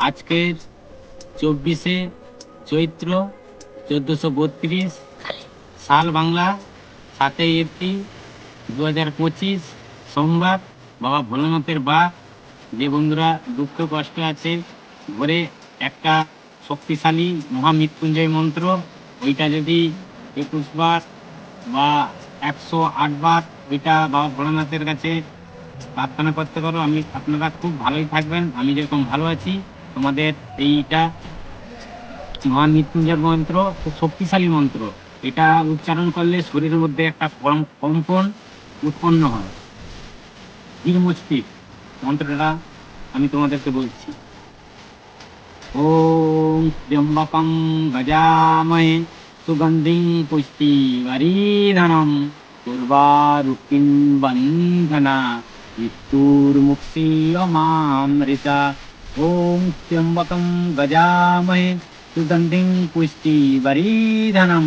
আজকে 24শে চৈত্র 1432 সাল বাংলা 7ই এপ্রিল 2025 সোমবার। বাবা ভোলানাথের বাদ যে বন্ধুরা দুঃখ কষ্ট আছে, ঘরে একটা শক্তিশালী মহামৃত্যুঞ্জয় মন্ত্র, ওইটা যদি 21 বার বা 108 বার ওইটা বাবা ভোলানাথের কাছে প্রার্থনা করতে পারো, আপনারা খুব ভালোই থাকবেন। আমি যেরকম ভালো আছি, তোমাদের এইটা মহামৃত্যুঞ্জয় মন্ত্র খুব শক্তিশালী মন্ত্র। এটা উচ্চারণ করলে শরীরের মধ্যে একটা কম্পন উৎপন্ন হয়। মস্তিষ্ক মন্ত্রটা আমি তোমাদেরকে বলছি। ওম ত্র্যম্বকং গজামহে সুগন্ধিং পুষ্টিবর্ধনং উর্বারুকিং বন্ধনা মৃত্যুর্মুক্ষীয়মামৃতা। ওম ত্র্যম্বকং গজামহে সুগন্ধিং পুষ্টিবর্ধনং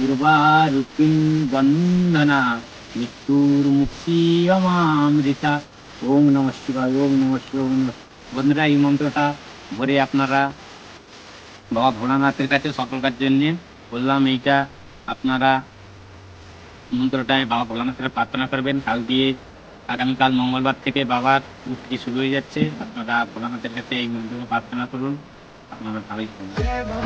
উর্বারুকিং বন্ধনা মৃত্যুর্মুক্ষীয়মামৃতা। ওম নমঃ শিবায়, ওম নমঃ শিবায়, ওম নমঃ। বন্ধুরা, এই মন্ত্রটা ভরে আপনারা বাবা ভোলানাথের কাছে সকল কাজের নিয়ে বললাম। এইটা আপনারা মন্ত্রটায় বাবা ভোলানাথের প্রার্থনা করবেন। কাল দিয়ে আগামীকাল মঙ্গলবার থেকে বাবার পুজো শুরু হয়ে যাচ্ছে। আপনারা ভোলানাথের কাছে এই মন্ত্র প্রার্থনা করুন, আপনারা ভালোই থাকবেন।